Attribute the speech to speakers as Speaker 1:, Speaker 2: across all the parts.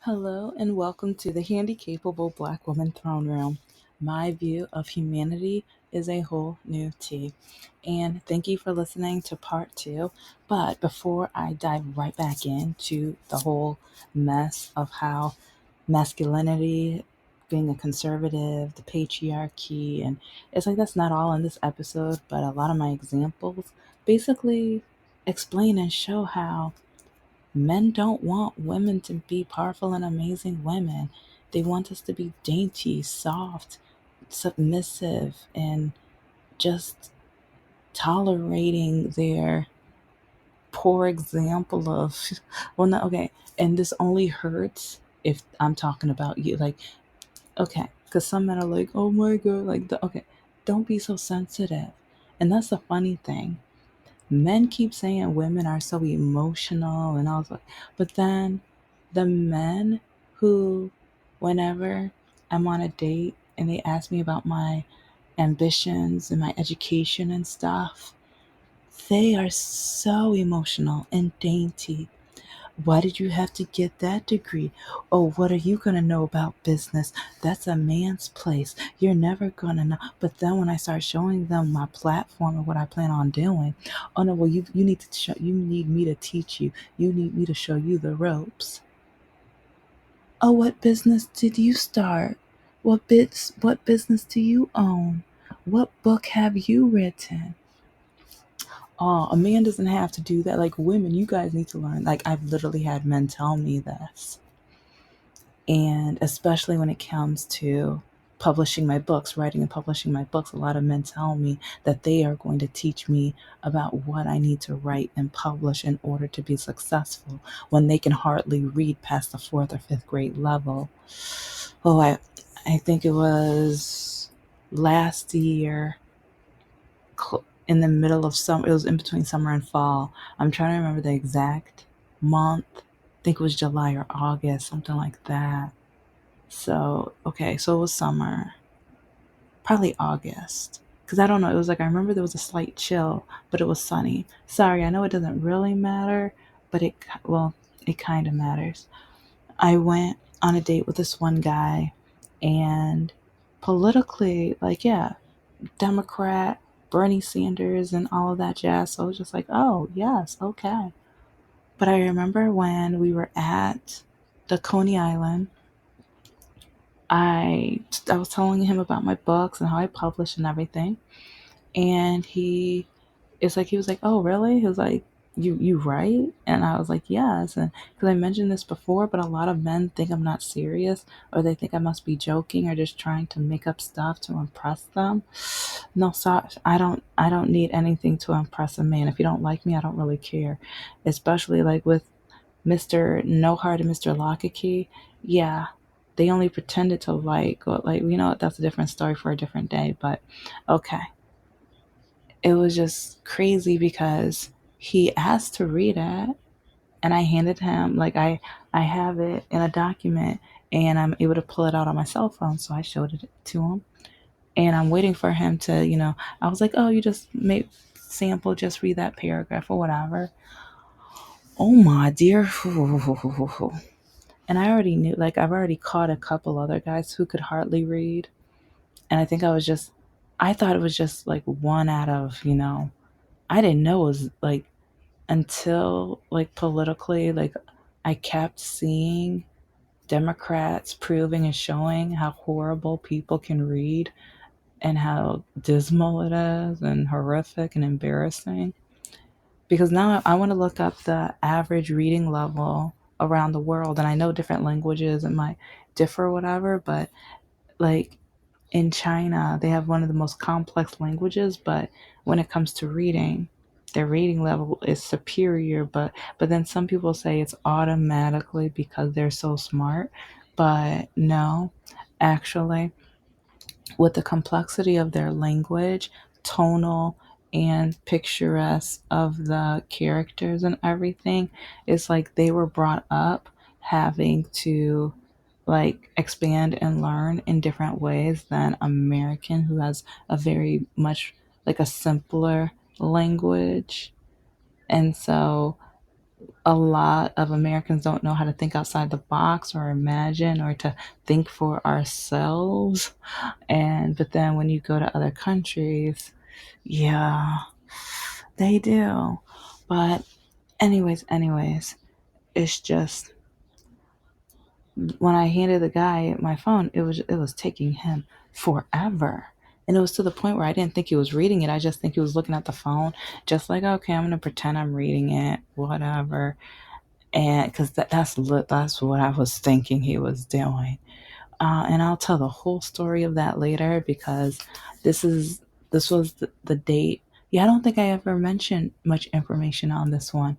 Speaker 1: Hello and welcome to the Handicapable Black Woman Throne Room. My view of humanity is a whole new tea. And thank you for listening to part two. But before I dive right back into the whole mess of how masculinity, being a conservative, the patriarchy, and it's like that's not all in this episode, but a lot of my examples basically explain and show how men don't want women to be powerful and amazing women. They want us to be dainty, soft, submissive, and just tolerating their poor example of, well, no, okay. And this only hurts if I'm talking about you. Like, okay, because some men are like, oh my God, okay, don't be so sensitive. And that's the funny thing. Men keep saying women are so emotional and all that, but then the men who, whenever I'm on a date and they ask me about my ambitions and my education and stuff, they are so emotional and dainty. Why did you have to get that degree? Oh, what are you going to know about business? That's a man's place. You're never going to know. But then when I start showing them my platform and what I plan on doing, oh no, well you need to show, you need me to teach you. You need me to show you the ropes. Oh, what business did you start? What business do you own? What book have you written? Oh, a man doesn't have to do that. Like women, you guys need to learn. Like I've literally had men tell me this. And especially when it comes to publishing my books, writing and publishing my books, a lot of men tell me that they are going to teach me about what I need to write and publish in order to be successful when they can hardly read past the fourth or fifth grade level. Oh, I think it was last year in the middle of summer. It was in between summer and fall. I'm trying to remember the exact month. I think it was July or August, something like that. So, okay, so it was summer, probably August. Because I don't know, it was like I remember there was a slight chill, but it was sunny. Sorry, I know it doesn't really matter, but well, it kind of matters. I went on a date with this one guy, and politically, like, yeah, Democrat, Bernie Sanders, and all of that jazz. So I was just like, oh, yes, okay. But I remember when we were at the Coney Island, I was telling him about my books and how I publish and everything, and he was like, "Oh, really?" He was like, "You write?" And I was like, "Yes." And because I mentioned this before, but a lot of men think I'm not serious, or they think I must be joking or just trying to make up stuff to impress them. No, so I don't need anything to impress a man. If you don't like me, I don't really care. Especially like with Mr. No Heart and Mr. Lockakey, yeah, they only pretended to like, or like, that's a different story for a different day. But okay, it was just crazy because he asked to read it, and I handed him like I have it in a document, and I'm able to pull it out on my cell phone, so I showed it to him, and I'm waiting for him to, I was like, oh, you just make sample, just read that paragraph or whatever. Oh my dear. And I already knew, like, I've already caught a couple other guys who could hardly read. And I thought it was just like one out of, I didn't know it was like until like politically, like, I kept seeing Democrats proving and showing how horrible people can read and how dismal it is and horrific and embarrassing. Because now I want to look up the average reading level around the world. And I know different languages, it might differ, or whatever, but like in China, they have one of the most complex languages, but when it comes to reading, their reading level is superior. But then some people say it's automatically because they're so smart. But no, actually, with the complexity of their language, tonal and picturesque of the characters and everything, it's like they were brought up having to like expand and learn in different ways than American, who has a very much like a simpler language. And so a lot of Americans don't know how to think outside the box or imagine or to think for ourselves. And but then when you go to other countries, yeah, they do. But anyways, it's just when I handed the guy my phone, it was taking him forever. And it was to the point where I didn't think he was reading it. I just think he was looking at the phone, just like, okay, I'm gonna pretend I'm reading it, whatever. And because that's what I was thinking he was doing. And I'll tell the whole story of that later because this is this was the date. Yeah, I don't think I ever mentioned much information on this one,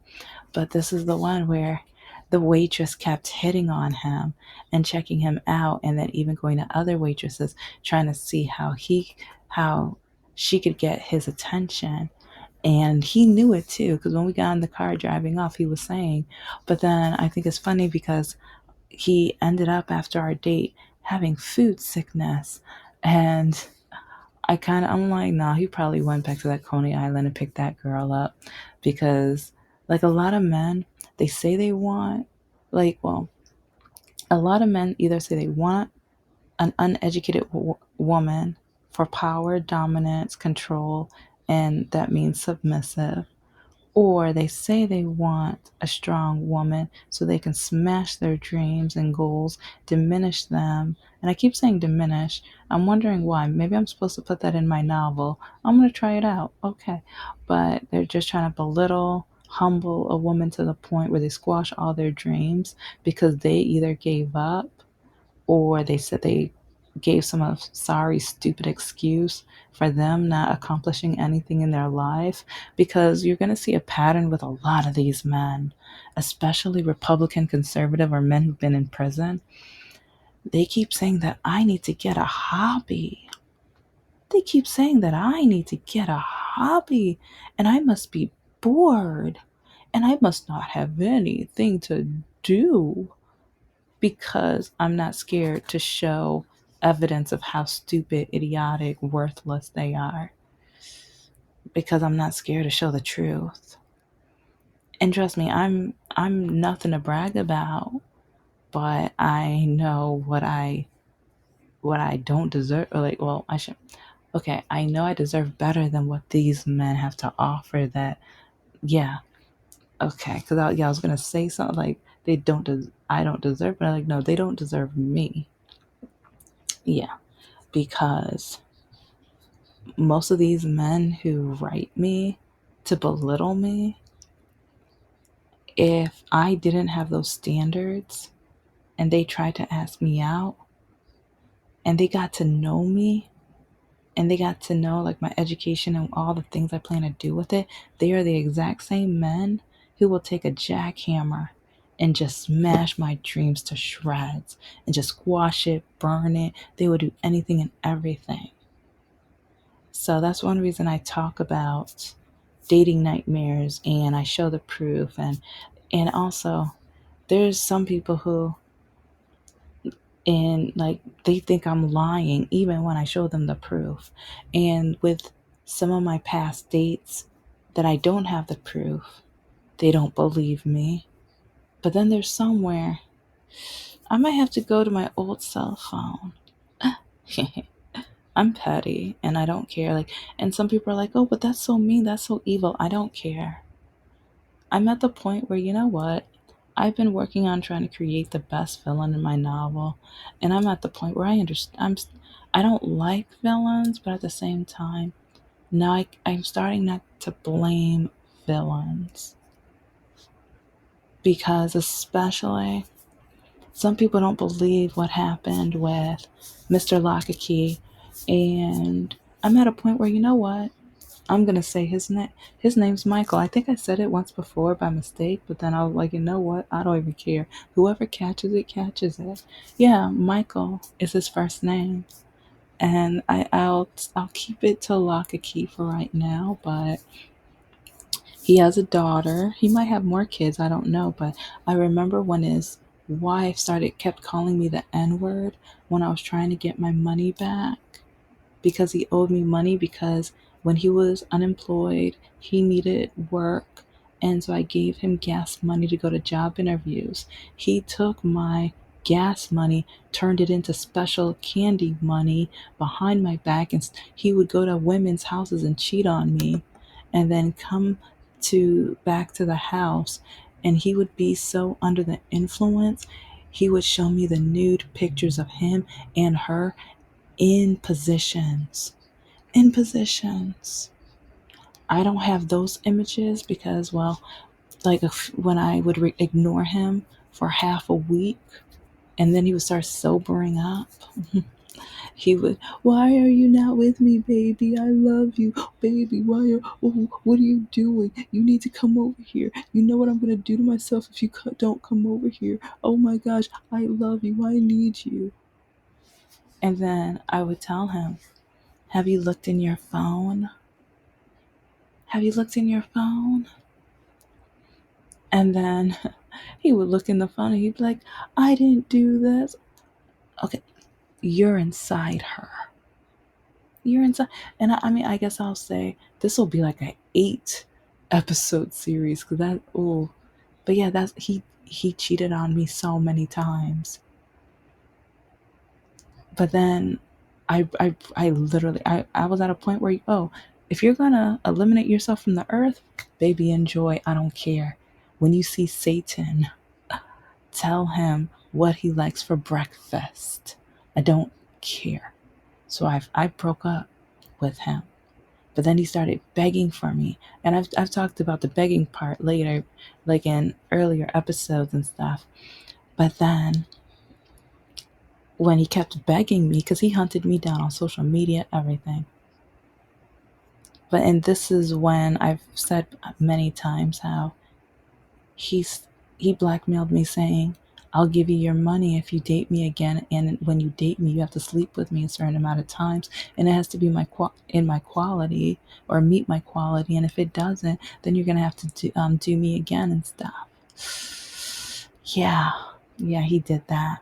Speaker 1: but this is the one where the waitress kept hitting on him and checking him out, and then even going to other waitresses trying to see how she could get his attention. And he knew it too, because when we got in the car driving off, he was saying, but then I think it's funny because he ended up after our date having food sickness. And I'm like, nah, he probably went back to that Coney Island and picked that girl up because, like, a lot of men, they say they want, like, well, a lot of men either say they want an uneducated woman for power, dominance, control, and that means submissive, or they say they want a strong woman so they can smash their dreams and goals, diminish them. And I keep saying diminish. I'm wondering why. Maybe I'm supposed to put that in my novel. I'm going to try it out. Okay. But they're just trying to belittle, humble a woman to the point where they squash all their dreams because they either gave up or they said they gave some sorry, stupid excuse for them not accomplishing anything in their life. Because you're going to see a pattern with a lot of these men, especially Republican, conservative, or men who've been in prison. They keep saying that I need to get a hobby. They keep saying that I need to get a hobby and I must be bored and I must not have anything to do because I'm not scared to show evidence of how stupid, idiotic, worthless they are. Because I'm not scared to show the truth. And trust me, I'm nothing to brag about, but I know what I don't deserve. Or like, well, I should. Okay, I know I deserve better than what these men have to offer. That, yeah, okay. Because I was gonna say something like they don't. I don't deserve, but I'm like, no, they don't deserve me. Yeah, because most of these men who write me to belittle me, if I didn't have those standards and they tried to ask me out and they got to know me and they got to know like my education and all the things I plan to do with it, they are the exact same men who will take a jackhammer and just smash my dreams to shreds and just squash it, burn it. They will do anything and everything. So that's one reason I talk about dating nightmares and I show the proof, and also there's some people who, and like, they think I'm lying even when I show them the proof. And with some of my past dates that I don't have the proof, they don't believe me. But then there's somewhere I might have to go to my old cell phone. I'm petty and I don't care. Like, and some people are like, oh, but that's so mean, that's so evil. I don't care. I'm at the point where, you know what? I've been working on trying to create the best villain in my novel, and I'm at the point where I understand. I don't like villains, but at the same time, now I'm starting not to blame villains because, especially, some people don't believe what happened with Mr. Lockakey, and I'm at a point where, you know what? I'm gonna say his name. His name's Michael. I think I said it once before by mistake, but then I was like, you know what? I don't even care. Whoever catches it, catches it. Yeah, Michael is his first name, and I'll keep it to lock a key for right now. But he has a daughter. He might have more kids. I don't know. But I remember when his wife started kept calling me the N word when I was trying to get my money back because he owed me money because when he was unemployed, he needed work And so I gave him gas money to go to job interviews. He took my gas money, turned it into special candy money behind my back, and he would go to women's houses and cheat on me, and then come to back to the house, and he would be so under the influence. He would show me the nude pictures of him and her in positions. In positions. I don't have those images because, well, like when I would ignore him for half a week and then he would start sobering up. He would, why are you not with me, baby? I love you, baby. What are you doing? You need to come over here. You know what I'm going to do to myself if you don't come over here. Oh my gosh, I love you. I need you. And then I would tell him, have you looked in your phone? Have you looked in your phone? And then he would look in the phone and he'd be like, I didn't do this. Okay, you're inside her. You're inside. And I mean, I guess I'll say this will be like an 8 episode series because that, oh, but yeah, he cheated on me so many times. But then I literally, I was at a point where, oh, if you're gonna eliminate yourself from the earth, baby, enjoy. I don't care. When you see Satan, tell him what he likes for breakfast. I don't care. So I broke up with him. But then he started begging for me. And I've talked about the begging part later, like in earlier episodes and stuff. But then when he kept begging me, because he hunted me down on social media, everything. And this is when I've said many times how he's he blackmailed me saying, I'll give you your money if you date me again, and when you date me you have to sleep with me a certain amount of times, and it has to be in my quality or meet my quality, and if it doesn't, then you're gonna have to do me again and stuff. Yeah, he did that,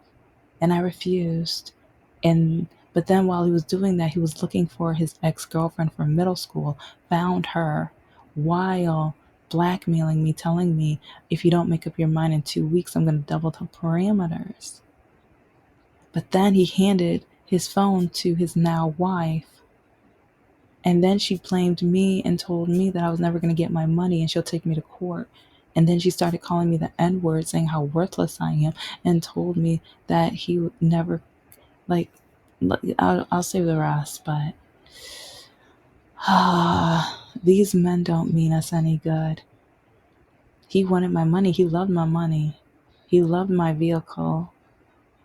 Speaker 1: and I refused. And but then while he was doing that, he was looking for his ex-girlfriend from middle school, found her while blackmailing me, telling me, if you don't make up your mind in 2 weeks, I'm going to double the parameters. But then he handed his phone to his now wife. And then she blamed me and told me that I was never going to get my money and she'll take me to court. And then she started calling me the N word, saying how worthless I am, and told me that he would never, like, I'll save the rest, but these men don't mean us any good. He wanted my money. He loved my money. He loved my vehicle.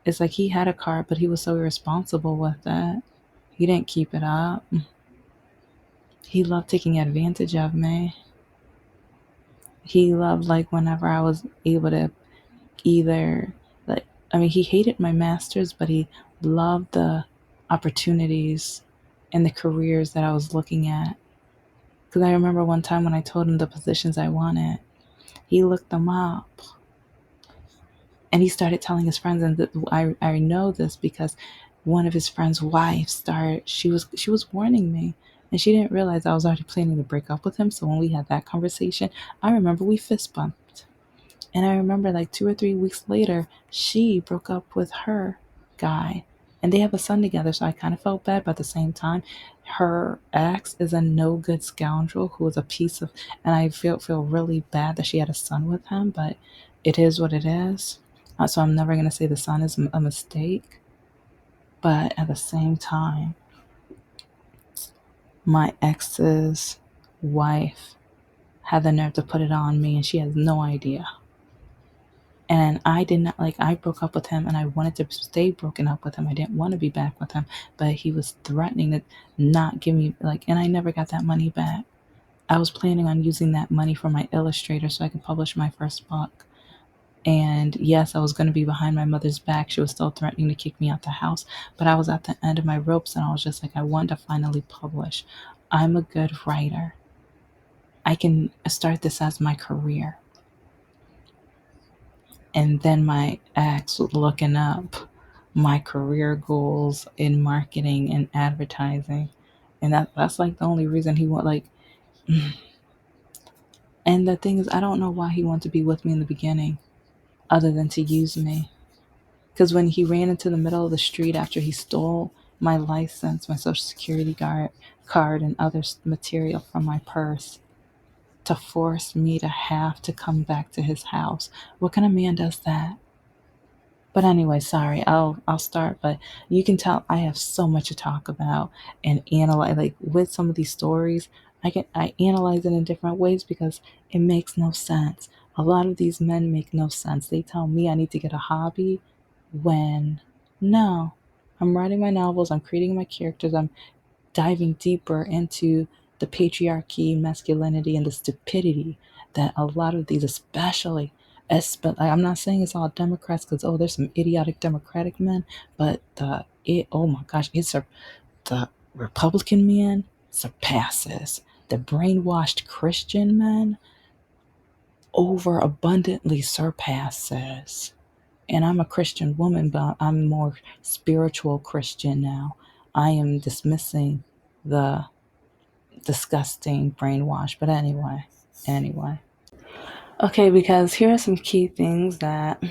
Speaker 1: It's like he had a car, but he was so irresponsible with it. He didn't keep it up. He loved taking advantage of me. He loved, like, whenever I was able to either, like, I mean, he hated my master's, but he loved the opportunities and the careers that I was looking at. Because I remember one time when I told him the positions I wanted, he looked them up. And he started telling his friends, and I know this because one of his friends' wives she was warning me, and she didn't realize I was already planning to break up with him. So when we had that conversation, I remember we fist bumped. And I remember like 2 or 3 weeks later, she broke up with her guy. And they have a son together, so I kind of felt bad, but at the same time, her ex is a no good scoundrel who is a piece of, and I feel really bad that she had a son with him, but it is what it is. So I'm never gonna say the son is a mistake, but at the same time, my ex's wife had the nerve to put it on me, and she has no idea. And I did not, like, I broke up with him and I wanted to stay broken up with him. I didn't want to be back with him, but he was threatening to not give me, like, and I never got that money back. I was planning on using that money for my illustrator so I could publish my first book. And yes, I was going to be behind my mother's back. She was still threatening to kick me out the house, but I was at the end of my ropes and I was just like, I want to finally publish. I'm a good writer. I can start this as my career. And then my ex looking up my career goals in marketing and advertising. And that's like the only reason he want, like, And the thing is, I don't know why he wanted to be with me in the beginning other than to use me. Because when he ran into the middle of the street after he stole my license, my social security card, and other material from my purse to force me to have to come back to his house, what kind of man does that? But anyway, sorry, I'll start. But you can tell I have so much to talk about and analyze. Like with some of these stories, I analyze it in different ways because it makes no sense. A lot of these men make no sense. They tell me I need to get a hobby when no, I'm writing my novels. I'm creating my characters. I'm diving deeper into the patriarchy, masculinity, and the stupidity that a lot of these, especially, I'm not saying it's all Democrats because there's some idiotic Democratic men, but oh my gosh, the Republican man surpasses the brainwashed Christian men over abundantly surpasses. And I'm a Christian woman, but I'm more spiritual Christian now. I am dismissing the disgusting brainwash. But anyway. Okay, because here are some key things that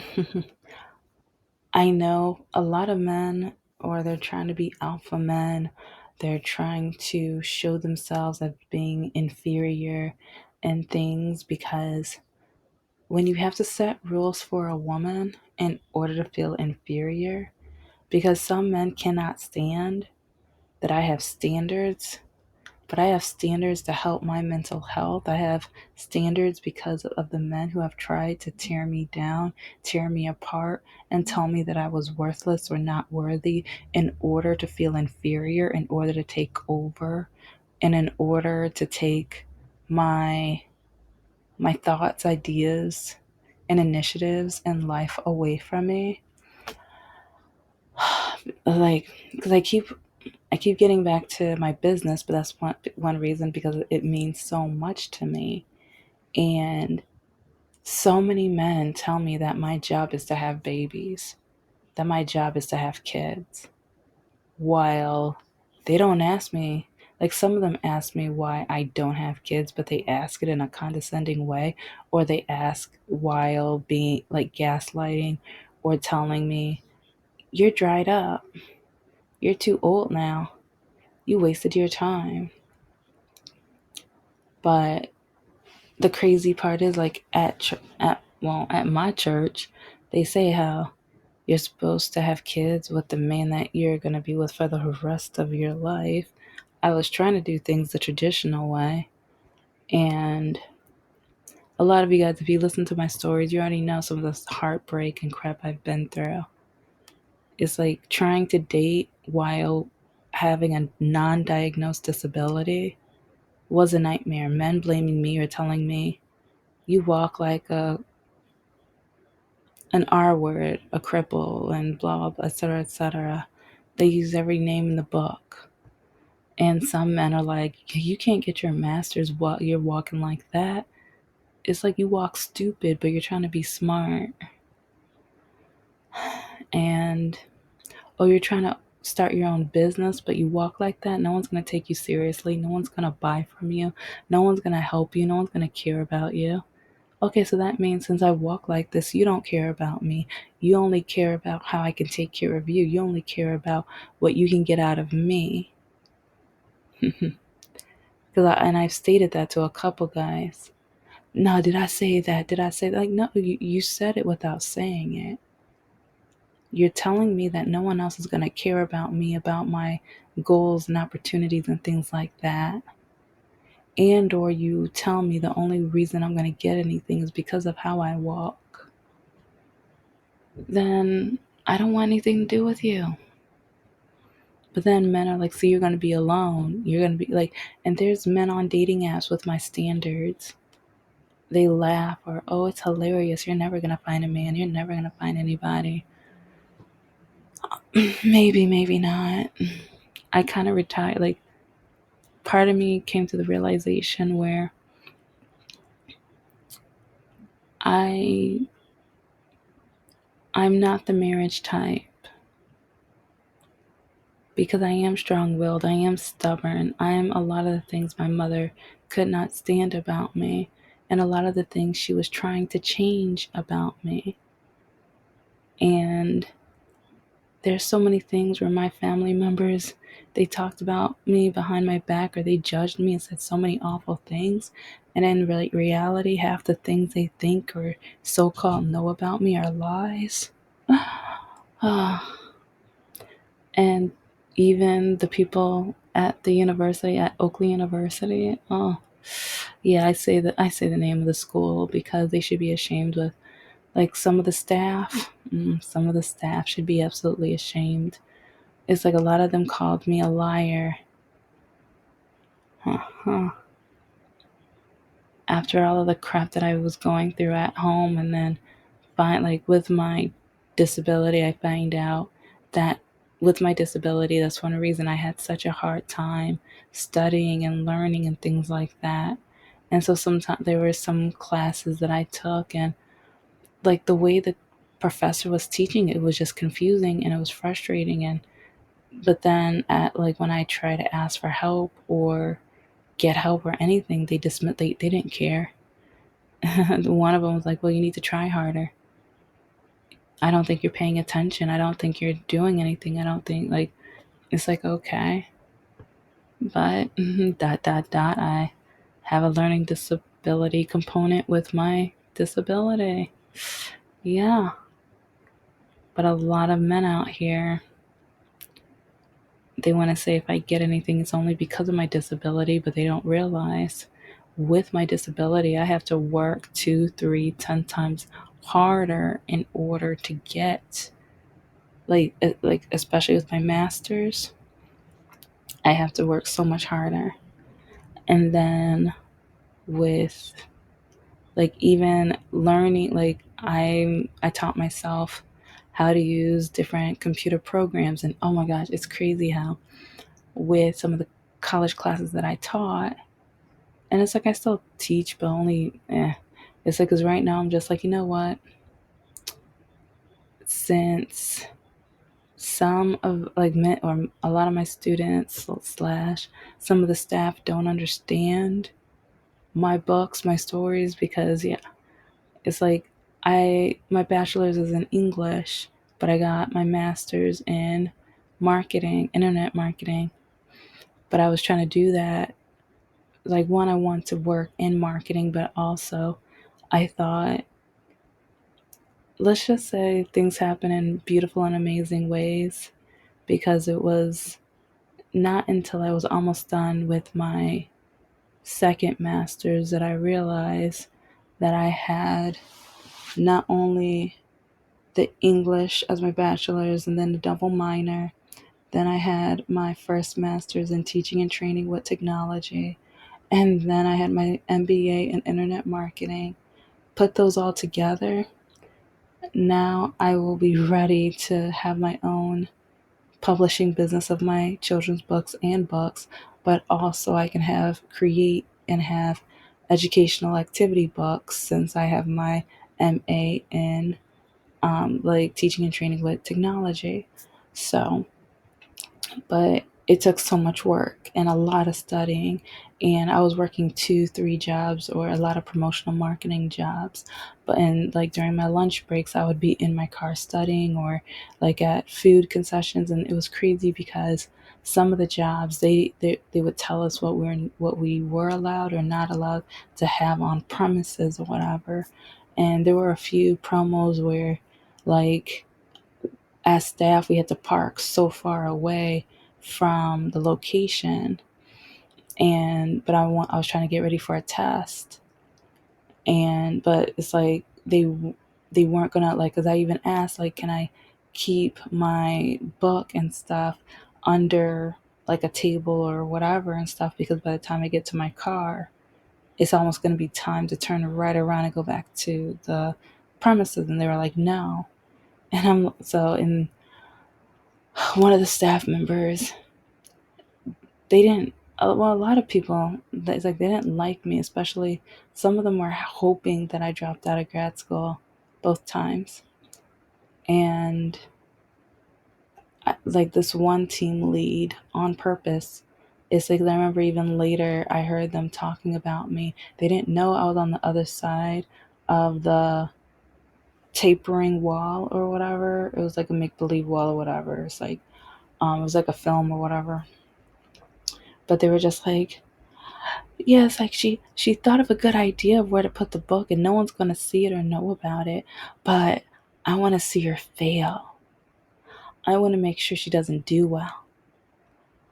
Speaker 1: I know a lot of men, or they're trying to be alpha men, they're trying to show themselves as being inferior and things because when you have to set rules for a woman in order to feel inferior, because some men cannot stand that I have standards, but I have standards to help my mental health. I have standards because of the men who have tried to tear me down, tear me apart, and tell me that I was worthless or not worthy in order to feel inferior, in order to take over, and in order to take my thoughts, ideas, and initiatives in life away from me. Like, because I keep getting back to my business, but that's one reason because it means so much to me. And so many men tell me that my job is to have babies, that my job is to have kids, while they don't ask me. Like some of them ask me why I don't have kids, but they ask it in a condescending way, or they ask while being like gaslighting or telling me, "You're dried up. You're too old now. You wasted your time." But the crazy part is like at my church, they say how you're supposed to have kids with the man that you're going to be with for the rest of your life. I was trying to do things the traditional way, and a lot of you guys, if you listen to my stories, you already know some of the heartbreak and crap I've been through. It's like trying to date while having a non-diagnosed disability was a nightmare. Men blaming me or telling me you walk like an R word, a cripple, and blah, blah, blah, etc., etc. They use every name in the book. And some men are like, you can't get your master's while you're walking like that. It's like you walk stupid, but you're trying to be smart. And, you're trying to start your own business, but you walk like that. No one's going to take you seriously. No one's going to buy from you. No one's going to help you. No one's going to care about you. Okay, so that means since I walk like this, you don't care about me. You only care about how I can take care of you. You only care about what you can get out of me. And I've stated that to a couple guys. No, did I say that? Did I say that? Like, no, you said it without saying it. You're telling me that no one else is going to care about me, about my goals and opportunities and things like that. And or you tell me the only reason I'm going to get anything is because of how I walk. Then I don't want anything to do with you. But then men are like, see, you're going to be alone. You're going to be like, and there's men on dating apps with my standards. They laugh or, oh, it's hilarious. You're never going to find a man. You're never going to find anybody. Maybe, maybe not. I kind of retired. Like, part of me came to the realization where I I'm not the marriage type because I am strong-willed, I am stubborn, I am a lot of the things my mother could not stand about me, and a lot of the things she was trying to change about me. And there's so many things where my family members, they talked about me behind my back, or they judged me and said so many awful things, and in reality half the things they think or so-called know about me are lies. And even the people at the university, at Oakley University, oh yeah, I say the name of the school because they should be ashamed with, like, some of the staff. Some of the staff should be absolutely ashamed. It's like a lot of them called me a liar. Huh. After all of the crap that I was going through at home, and then like with my disability, I find out that with my disability, that's one reason I had such a hard time studying and learning and things like that. And so sometimes there were some classes that I took, and like the way the professor was teaching, it was just confusing and it was frustrating. And but then at like when I try to ask for help or get help or anything, they dismiss. They didn't care. One of them was like, "Well, you need to try harder. I don't think you're paying attention. I don't think you're doing anything. I don't think like." It's like, okay, but dot. I have a learning disability component with my disability. Yeah, but a lot of men out here, they want to say if I get anything, it's only because of my disability, but they don't realize with my disability, I have to work 2, 3, 10 times harder in order to get, like especially with my masters, I have to work so much harder. And then with like even learning, like I taught myself how to use different computer programs, and oh my gosh, it's crazy how with some of the college classes that I taught, and it's like I still teach, but only it's like because right now I'm just like, you know what, since some of like or a lot of my students slash some of the staff don't understand my books, my stories, because yeah, it's like my bachelor's is in English, but I got my master's in marketing, internet marketing. But I was trying to do that, like, one, I want to work in marketing, but also I thought, let's just say things happen in beautiful and amazing ways, because it was not until I was almost done with my second master's that I realized that I had not only the English as my bachelor's and then the double minor. Then I had my first master's in teaching and training with technology. And then I had my MBA in internet marketing. Put those all together. Now I will be ready to have my own publishing business of my children's books and books, but also I can create and have educational activity books since I have my MA in like teaching and training with technology. So, but it took so much work and a lot of studying, and I was working 2 3 jobs or a lot of promotional marketing jobs. But and like during my lunch breaks I would be in my car studying, or like at food concessions, and it was crazy because some of the jobs they would tell us what we were allowed or not allowed to have on premises or whatever. And there were a few promos where, like, as staff, we had to park so far away from the location. And but I was trying to get ready for a test, and but it's like they weren't gonna, like, because I even asked, like, can I keep my book and stuff under like a table or whatever and stuff, because by the time I get to my car, it's almost going to be time to turn right around and go back to the premises. And they were like, no. And I'm so in one of the staff members, they didn't, well, a lot of people, it's like they didn't like me, especially some of them were hoping that I dropped out of grad school both times. And like this one team lead on purpose It's like I remember even later I heard them talking about me. They didn't know I was on the other side of the tapering wall or whatever. It was like a make believe wall or whatever. It's like it was like a film or whatever. But they were just like, yeah, it's like she thought of a good idea of where to put the book, and no one's gonna see it or know about it. But I want to see her fail. I want to make sure she doesn't do well,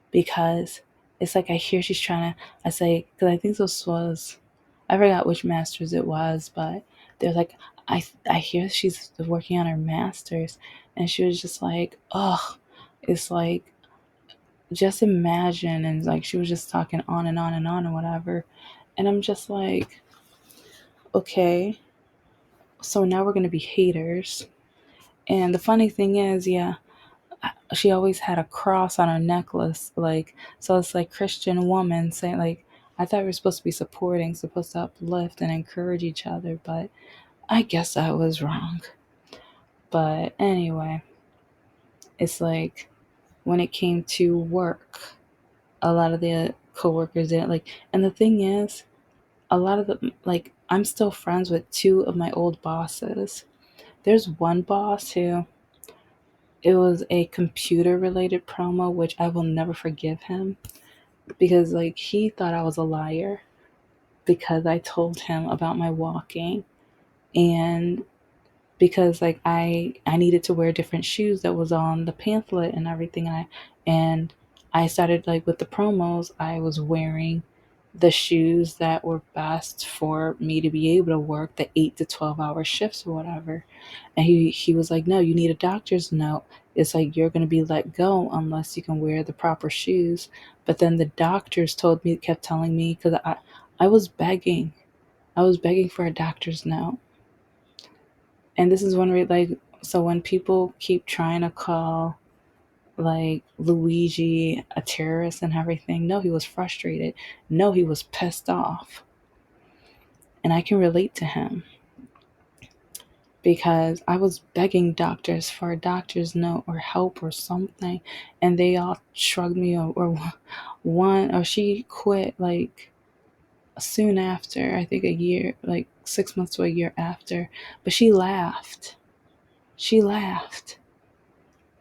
Speaker 1: because it's like I hear she's trying to. I say, because I think this was, I forgot which masters it was, but they're like, I hear she's working on her masters, and she was just like, oh, it's like, just imagine, and like she was just talking on and on and on and whatever, and I'm just like, okay, so now we're gonna be haters. And the funny thing is, yeah, she always had a cross on her necklace, like, so it's like Christian woman saying, like, I thought we were supposed to be supporting, supposed to uplift and encourage each other, but I guess I was wrong. But anyway, it's like when it came to work, a lot of the coworkers didn't like, and the thing is, a lot of the, like, I'm still friends with two of my old bosses. There's one boss who, it was a computer related promo, which I will never forgive him, because like he thought I was a liar because I told him about my walking, and because like I needed to wear different shoes that was on the pamphlet and everything, and I started, like, with the promos, I was wearing the shoes that were best for me to be able to work the 8 to 12 hour shifts or whatever. And he was like, no, you need a doctor's note. It's like you're going to be let go unless you can wear the proper shoes. But then the doctors told me, kept telling me, because I was begging. I was begging for a doctor's note. And this is when we, like, so when people keep trying to call, like, Luigi a terrorist and everything, no, he was frustrated. No, he was pissed off. And I can relate to him, because I was begging doctors for a doctor's note or help or something, and they all shrugged me, or one, or she quit like soon after, I think a year, like 6 months to a year after, but she laughed. She laughed.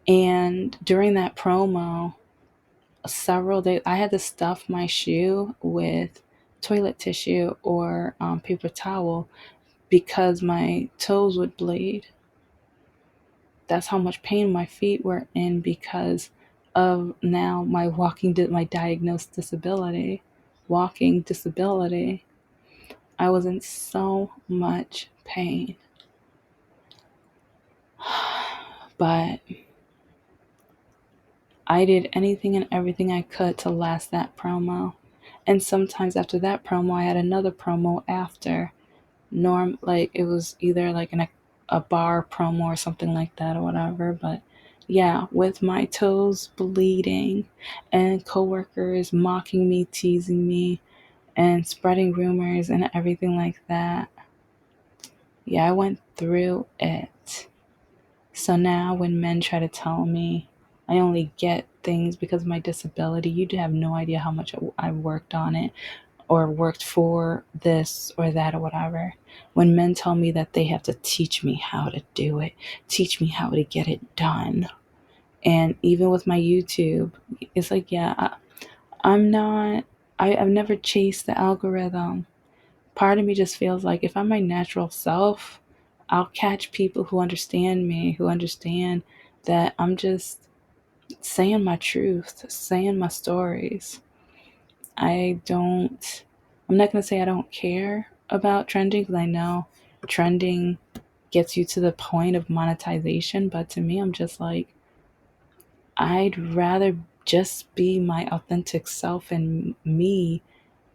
Speaker 1: And during that promo, several days, I had to stuff my shoe with toilet tissue or paper towel because my toes would bleed. That's how much pain my feet were in because of now my my diagnosed disability, walking disability. I was in so much pain. But I did anything and everything I could to last that promo. And sometimes after that promo, I had another promo after. Like it was either like a bar promo or something like that or whatever. But yeah, with my toes bleeding and coworkers mocking me, teasing me, and spreading rumors and everything like that. Yeah, I went through it. So now when men try to tell me I only get things because of my disability, you have no idea how much I worked on it or worked for this or that or whatever. When men tell me that they have to teach me how to do it, teach me how to get it done. And even with my YouTube, it's like, yeah, I'm not, I've never chased the algorithm. Part of me just feels like if I'm my natural self, I'll catch people who understand me, who understand that I'm just saying my truth, saying my stories. I don't, I'm not going to say I don't care about trending, because I know trending gets you to the point of monetization. But to me, I'm just like, I'd rather just be my authentic self and me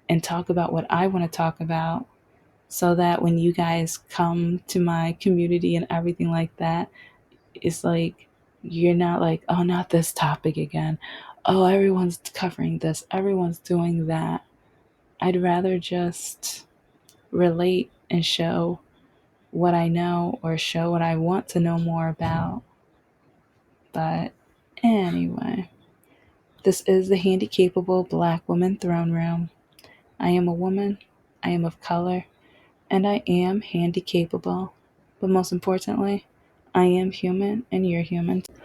Speaker 1: and talk about what I want to talk about, so that when you guys come to my community and everything like that, it's like you're not like, oh, not this topic again. Oh, everyone's covering this, everyone's doing that. I'd rather just relate and show what I know or show what I want to know more about. But anyway, This is the Handicapable Black Woman Throne Room. I am a woman, I am of color, and I am handicapable. But most importantly, I am human and you're human